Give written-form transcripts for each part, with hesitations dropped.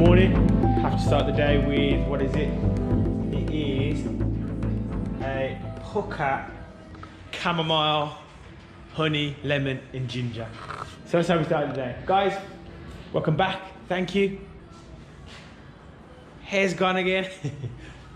morning. Have to start the day with, what is it? It is a pucker chamomile, honey, lemon and ginger. So that's how we started the day. Guys, welcome back. Thank you. Hair's gone again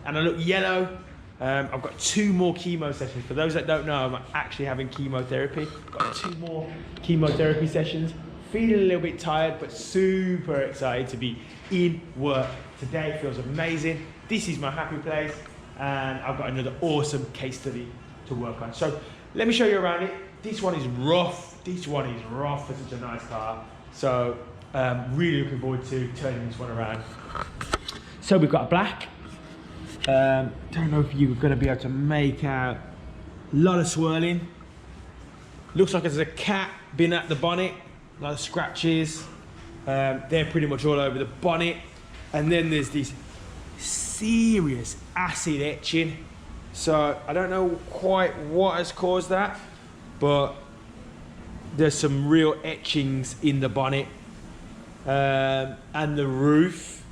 and I look yellow. I've got 2 more chemo sessions. For those that don't know, I'm actually having chemotherapy. Got 2 more chemotherapy sessions. Feeling a little bit tired, but super excited to be in work. Today feels amazing. This is my happy place, and I've got another awesome case study to work on. So let me show you around it. This one is rough. This one is rough for such a nice car. So really looking forward to turning this one around. So we've got a black. Don't know if you're going to be able to make out. A lot of swirling. Looks like there's a cat been at the bonnet. A lot of scratches. They're pretty much all over the bonnet. And then there's this serious acid etching. So I don't know quite what has caused that, but there's some real etchings in the bonnet and the roof.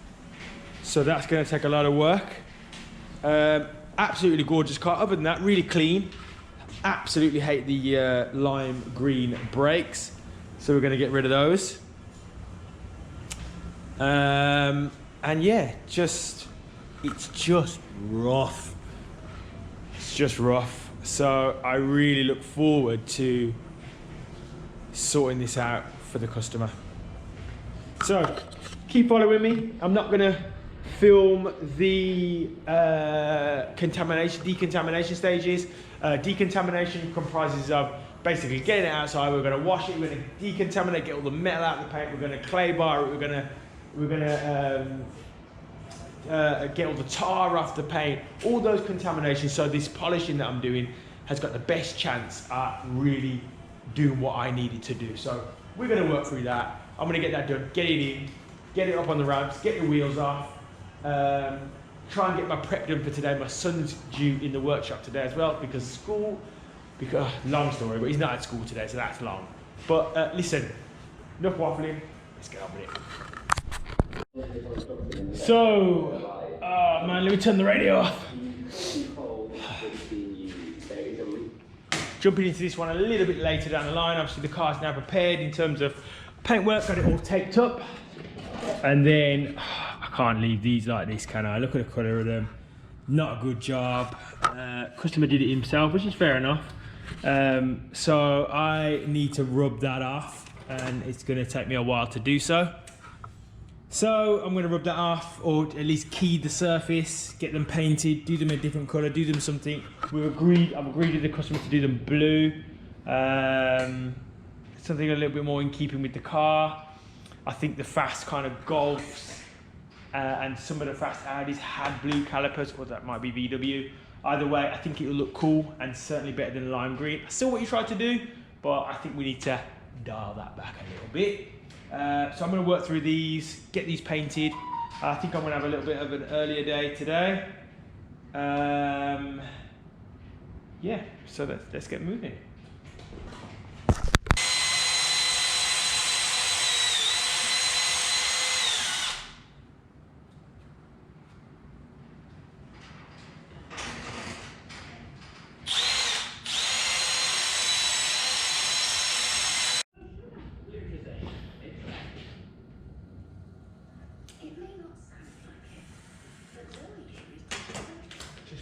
So that's going to take a lot of work. Absolutely gorgeous car. Other than that, really clean. Absolutely hate the lime green brakes. So we're going to get rid of those. And yeah, it's just rough. It's just rough. So I really look forward to sorting this out for the customer. So keep following me. I'm not going to film the decontamination stages. Decontamination comprises of basically getting it outside. We're going to wash it, we're going to decontaminate, get all the metal out of the paint, we're going to clay bar it, we're going to get all the tar off the paint, all those contaminations. So this polishing that I'm doing has got the best chance at really doing what I need it to do. So we're going to work through that. I'm going to get that done, get it in, get it up on the ramps, get the wheels off, try and get my prep done for today. My son's due in the workshop today as well because long story, but he's not at school today, so that's long. But listen, enough waffling, let's get on with it. So, man, let me turn the radio off. Jumping into this one a little bit later down the line. Obviously the car's now prepared in terms of paintwork, got it all taped up. And then, I can't leave these like this, can I? Look at the colour of them. Not a good job. Customer did it himself, which is fair enough. So I need to rub that off, and it's going to take me a while to do so. So I'm going to rub that off, or at least key the surface, get them painted, do them a different colour, do them something. I've agreed with the customer to do them blue. Something a little bit more in keeping with the car. I think the fast kind of Golfs and some of the fast Audis had blue calipers, or that might be VW. Either way, I think it will look cool and certainly better than lime green. I saw what you tried to do, but I think we need to dial that back a little bit. So I'm going to work through these, get these painted. I think I'm going to have a little bit of an earlier day today. Yeah, so let's get moving.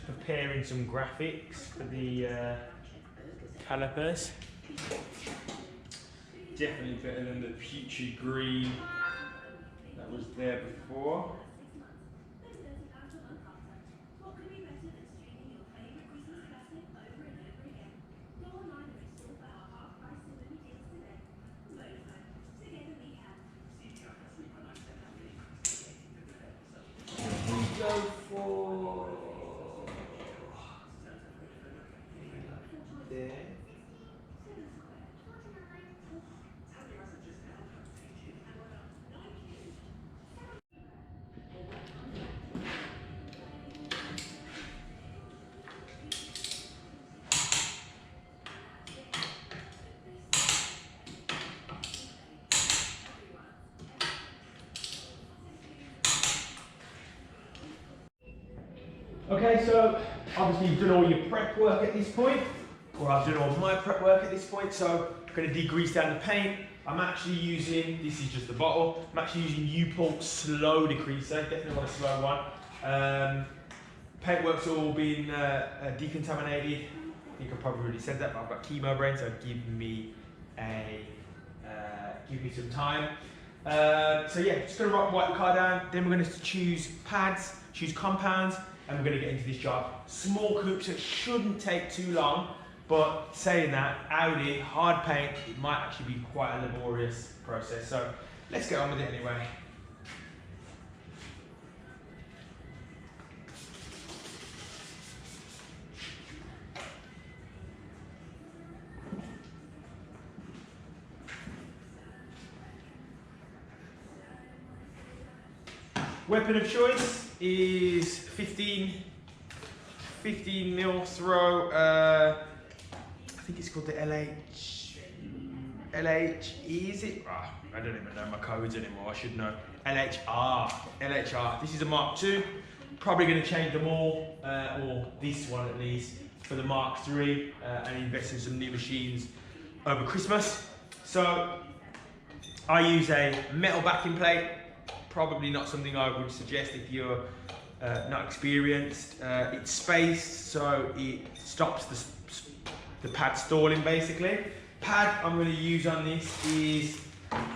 Preparing some graphics for the calipers. Definitely better than the peachy green that was there before. Go for there. Okay, so obviously you've done all your prep work at this point, or I've done all my prep work at this point, so I'm going to degrease down the paint. I'm actually using, this is just the bottle, I'm actually using U-Pulse slow degreaser, definitely want a slow one. Paintwork's all been decontaminated. I think I probably already said that, but I've got chemo brain, so give me some time. So yeah, just gonna wipe the car down, then we're gonna choose pads, choose compounds, and we're gonna get into this job. Small coupe, so it shouldn't take too long, but saying that, Audi, hard paint, it might actually be quite a laborious process. So let's get on with it anyway. Weapon of choice is 15 mil throw. I think it's called the LHE, is it? Oh, I don't even know my codes anymore. I should know. LHR. This is a Mark II. Probably going to change them all, or this one at least, for the Mark III, and invest in some new machines over Christmas. So I use a metal backing plate. Probably not something I would suggest if you're not experienced. It's spaced, so it stops the pad stalling basically. Pad I'm going to use on this is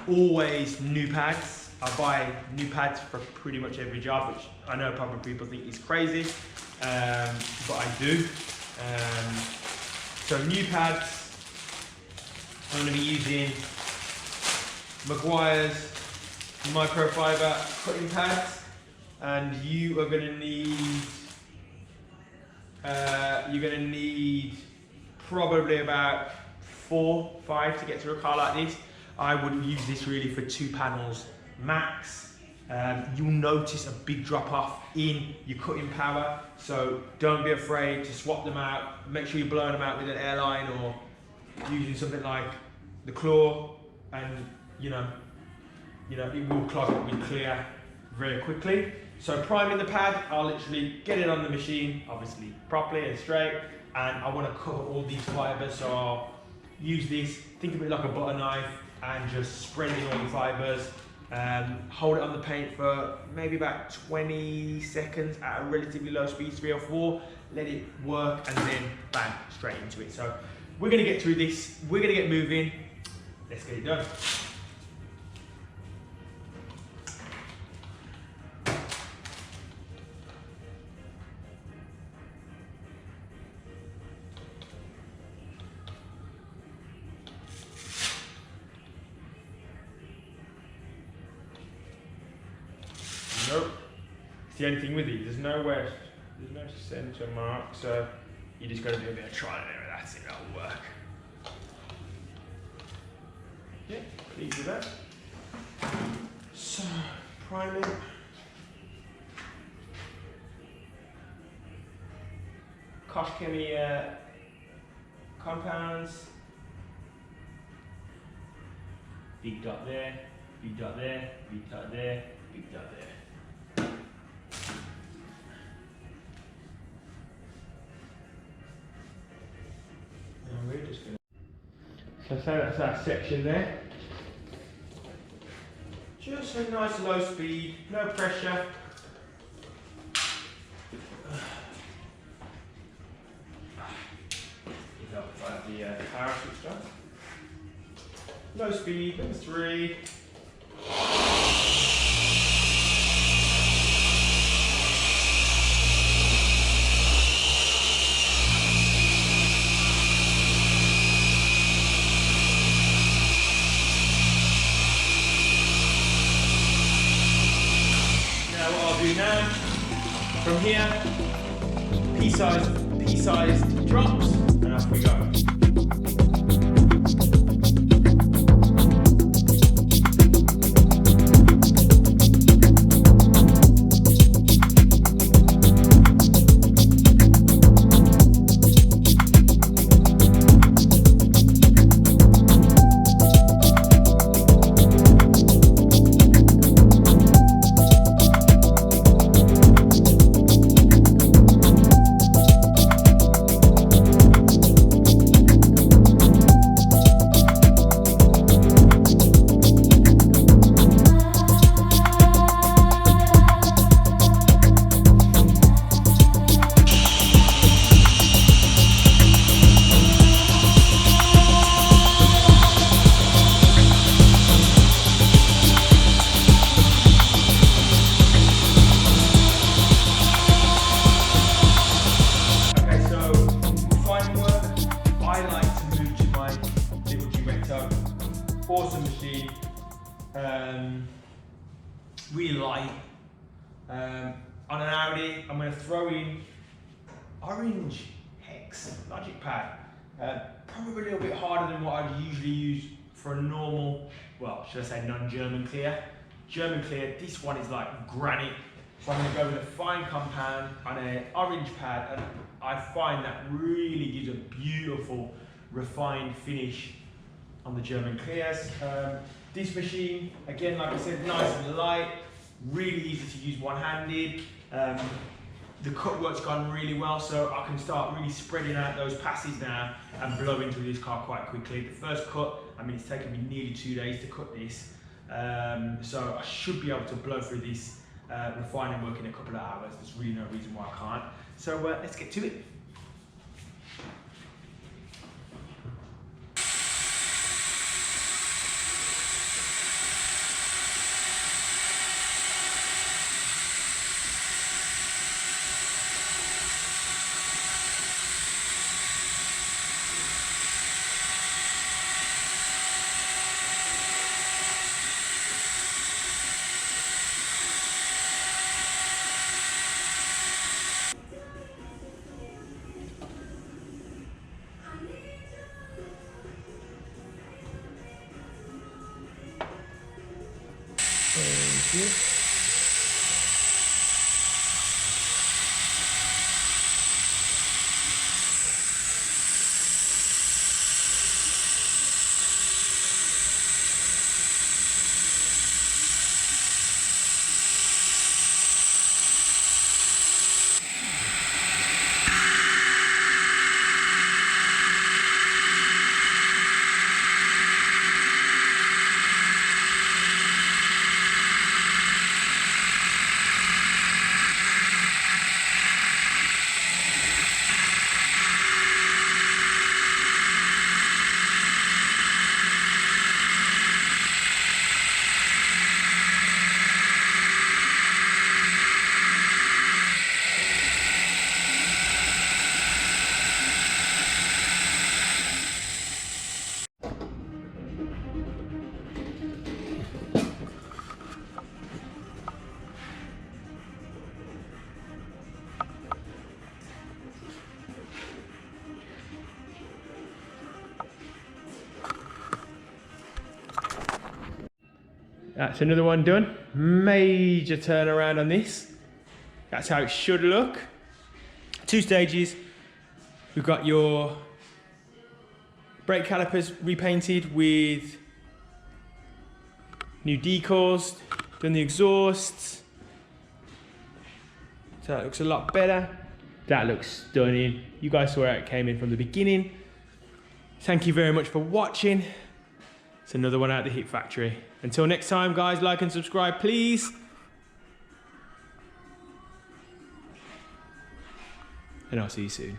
always new pads. I buy new pads for pretty much every job, which I know probably people think is crazy, but I do. So new pads, I'm going to be using Maguire's microfiber cutting pads, and you are going to need you're going to need probably about 4-5 to get through a car like this. I would use this really for 2 panels max. You'll notice a big drop off in your cutting power, so don't be afraid to swap them out. Make sure you're blowing them out with an airline or using something like the claw, and you know it will clog up with clear very quickly. So priming the pad, I'll literally get it on the machine, obviously properly and straight, and I want to cover all these fibers, so I'll use this, think of it like a butter knife, and just spread in all the fibers. Hold it on the paint for maybe about 20 seconds at a relatively low speed, 3 or 4, let it work, and then bang, straight into it. So we're going to get through this, we're going to get moving, let's get it done. Nope. It's the only thing with these, there's no centre mark, so you just got to do a bit of trial and error. That's it, that'll work. Yeah, pleased with that. So, priming. Koch Chemie compounds. Big dot there, big dot there, big dot there, big dot there. And we're just going to... So that's our section there. Just a nice low speed, no pressure. The power switch on. Low speed, number 3. Now what I'll do now, from here, pea-sized drops, and off we go. really light. On an Audi, I'm going to throw in orange hex logic pad. Probably a little bit harder than what I'd usually use for a normal, well, should I say non-German clear. German clear, this one is like granite. So I'm going to go with a fine compound on an orange pad, and I find that really gives a beautiful refined finish on the German clears. This machine, again, like I said, nice and light, really easy to use one-handed. The cut work's gone really well, so I can start really spreading out those passes now and blow into this car quite quickly. The first cut, I mean, it's taken me nearly 2 days to cut this, so I should be able to blow through this refining work in a couple of hours. There's really no reason why I can't. So let's get to it. Thank you. That's another one done. Major turnaround on this. That's how it should look. 2 stages. We've got your brake calipers repainted with new decals, done the exhausts. So that looks a lot better. That looks stunning. You guys saw how it came in from the beginning. Thank you very much for watching. It's another one out of the Hit Factory. Until next time, guys, like and subscribe, please. And I'll see you soon.